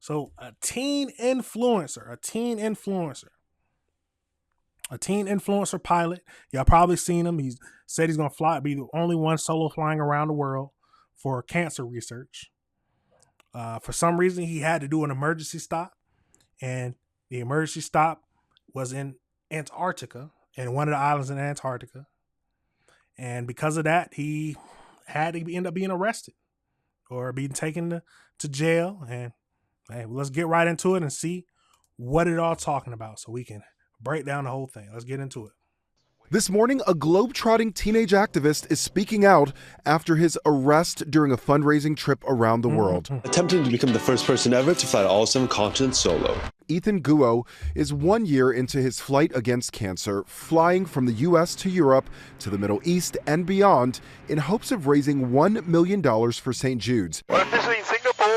So a teen influencer pilot. Y'all probably seen him. He's said he's gonna be the only one solo flying around the world for cancer research. For some reason, he had to do an emergency stop, and the emergency stop was in Antarctica, in one of the islands in Antarctica. And because of that, he had to end up being arrested or being taken to jail. And hey, let's get right into it and see what it all talking about so we can break down the whole thing. Let's get into it. This morning, a globe-trotting teenage activist is speaking out after his arrest during a fundraising trip around the world. Attempting to become the first person ever to fly to all 7 continents solo. Ethan Guo is 1 year into his flight against cancer, flying from the U.S. to Europe to the Middle East and beyond in hopes of raising $1 million for St. Jude's. We're visiting Singapore!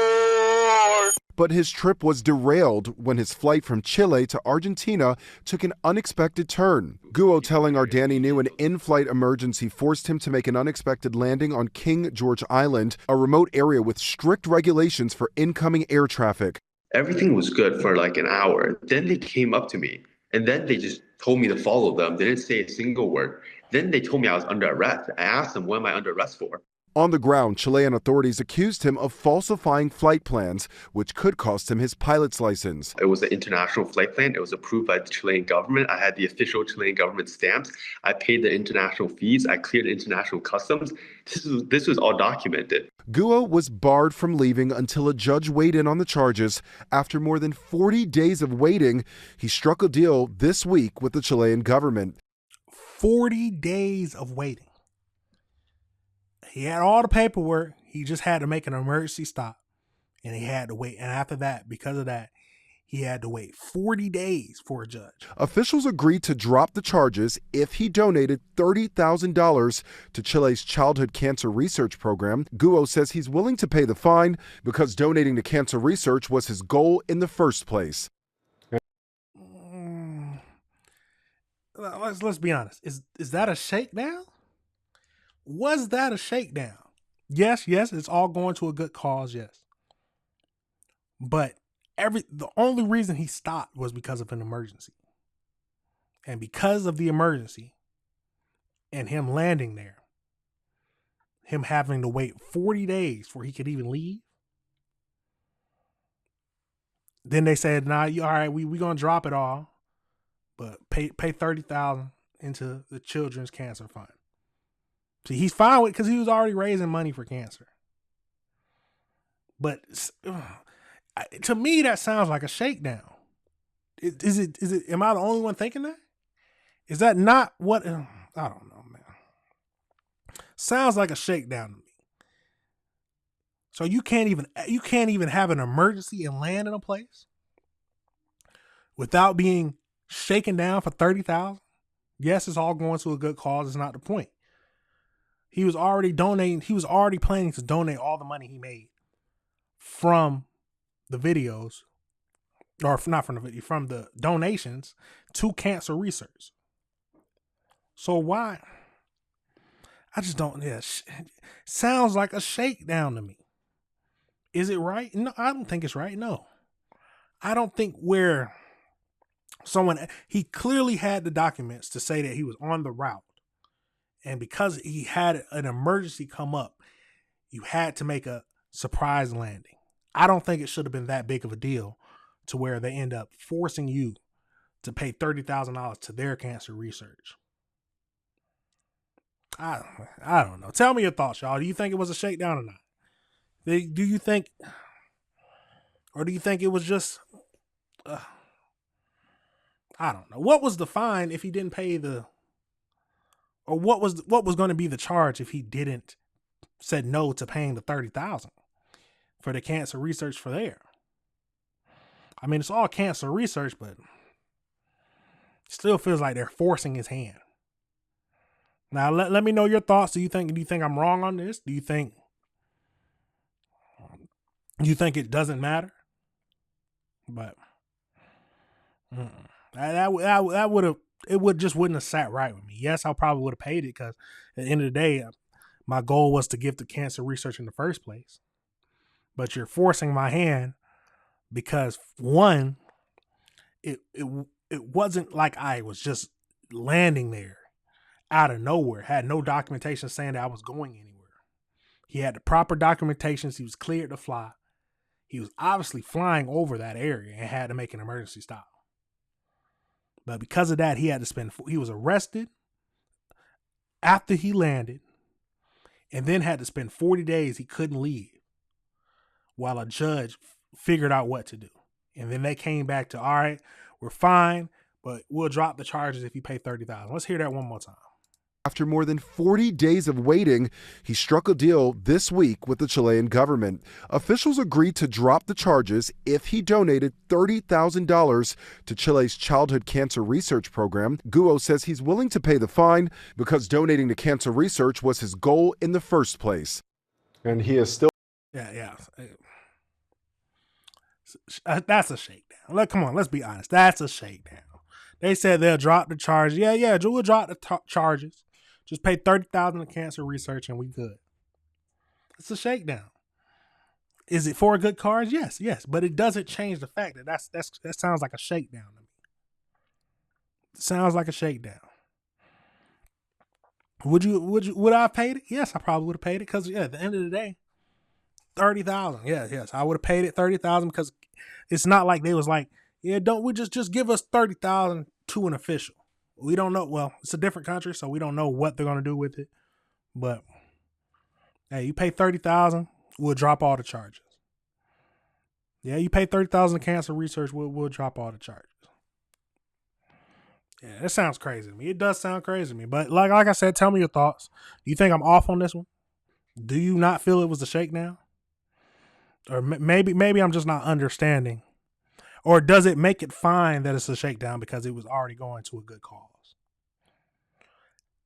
But his trip was derailed when his flight from Chile to Argentina took an unexpected turn. Guo telling our Danny New an in-flight emergency forced him to make an unexpected landing on King George Island, a remote area with strict regulations for incoming air traffic. Everything was good for like an hour. Then they came up to me and then they just told me to follow them. They didn't say a single word. Then they told me I was under arrest. I asked them, what am I under arrest for? On the ground, Chilean authorities accused him of falsifying flight plans, which could cost him his pilot's license. It was an international flight plan. It was approved by the Chilean government. I had the official Chilean government stamps. I paid the international fees. I cleared international customs. This was all documented. Guo was barred from leaving until a judge weighed in on the charges. After more than 40 days of waiting, he struck a deal this week with the Chilean government. 40 days of waiting. He had all the paperwork. He just had to make an emergency stop, and he had to wait. And after that, because of that, he had to wait 40 days for a judge. Officials agreed to drop the charges if he donated $30,000 to Chile's childhood cancer research program. Guo says he's willing to pay the fine because donating to cancer research was his goal in the first place. Let's be honest. Is that a shakedown? Was that a shakedown? Yes, it's all going to a good cause, yes. But the only reason he stopped was because of an emergency. And because of the emergency and him landing there, him having to wait 40 days before he could even leave. Then they said, nah, all right, we gonna drop it all, but pay $30,000 into the Children's Cancer Fund. See, he's fine with it because he was already raising money for cancer. But to me, that sounds like a shakedown. Is it? Am I the only one thinking that? Is that not what? I don't know, man. Sounds like a shakedown to me. So you can't even have an emergency and land in a place without being shaken down for $30,000. Yes, it's all going to a good cause. It's not the point. He was already donating. He was already planning to donate all the money he made from the videos, or not from the video, from the donations to cancer research. So why? I just don't. Yeah, sounds like a shakedown to me. Is it right? No, I don't think it's right. No, I don't think he clearly had the documents to say that he was on the route. And because he had an emergency come up, you had to make a surprise landing. I don't think it should have been that big of a deal to where they end up forcing you to pay $30,000 to their cancer research. I don't know. Tell me your thoughts, y'all. Do you think it was a shakedown or not? Do you think it was just, I don't know. What was the fine if he didn't pay or what was going to be the charge if he didn't said no to paying the $30,000 for the cancer research for there? I mean, it's all cancer research, but it still feels like they're forcing his hand. Now, let me know your thoughts. Do you think I'm wrong on this? Do you think it doesn't matter? But that would have. It wouldn't have sat right with me. Yes, I probably would have paid it because at the end of the day, my goal was to give the cancer research in the first place. But you're forcing my hand because one, it wasn't like I was just landing there out of nowhere. Had no documentation saying that I was going anywhere. He had the proper documentations. He was cleared to fly. He was obviously flying over that area and had to make an emergency stop. But because of that, he was arrested after he landed and then had to spend 40 days he couldn't leave while a judge figured out what to do. And then they came back to, all right, we're fine, but we'll drop the charges if you pay $30,000. Let's hear that one more time. After more than 40 days of waiting, he struck a deal this week with the Chilean government. Officials agreed to drop the charges if he donated $30,000 to Chile's childhood cancer research program. Guo says he's willing to pay the fine because donating to cancer research was his goal in the first place. And he is still... Yeah. That's a shakedown. Come on, let's be honest. That's a shakedown. They said they'll drop the charges. Yeah, we'll drop the charges. Just pay $30,000 to cancer research and we good. It's a shakedown. Is it for a good cause? Yes, but it doesn't change the fact that that sounds like a shakedown to me. It sounds like a shakedown. Would I have paid it? Yes, I probably would have paid it because at the end of the day, $30,000. Yes, I would have paid it $30,000 because it's not like they was like, yeah, don't we just give us $30,000 to an official. We don't know. Well, it's a different country, so we don't know what they're gonna do with it. But hey, you pay $30,000, we'll drop all the charges. Yeah, you pay $30,000 to cancer research, we'll drop all the charges. Yeah, that sounds crazy to me. It does sound crazy to me. But like I said, tell me your thoughts. Do you think I'm off on this one? Do you not feel it was a shakedown? Or maybe I'm just not understanding. Or does it make it fine that it's a shakedown because it was already going to a good cause?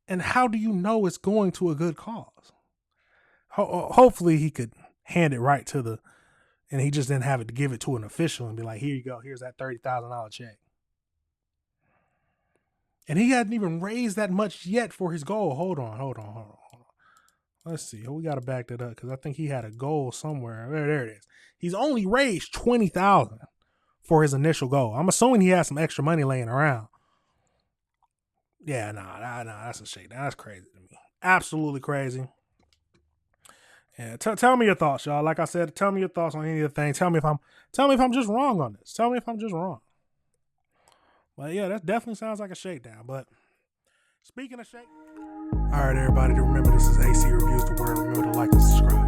And how do you know it's going to a good cause? Hopefully he could hand it right to and he just didn't have it to give it to an official and be like, here you go, here's that $30,000 check. And he hadn't even raised that much yet for his goal. Hold on. Let's see. We got to back that up because I think he had a goal somewhere. There it is. He's only raised $20,000 for his initial goal. I'm assuming he has some extra money laying around. Yeah, nah, that's a shakedown. That's crazy to me. Absolutely crazy. Yeah, tell me your thoughts, y'all. Like I said, tell me your thoughts on any of the things. Tell me if I'm just wrong on this. Tell me if I'm just wrong. But yeah, that definitely sounds like a shakedown. But speaking of shake, all right, everybody, remember this is AC Reviews the Word. Remember to like and subscribe.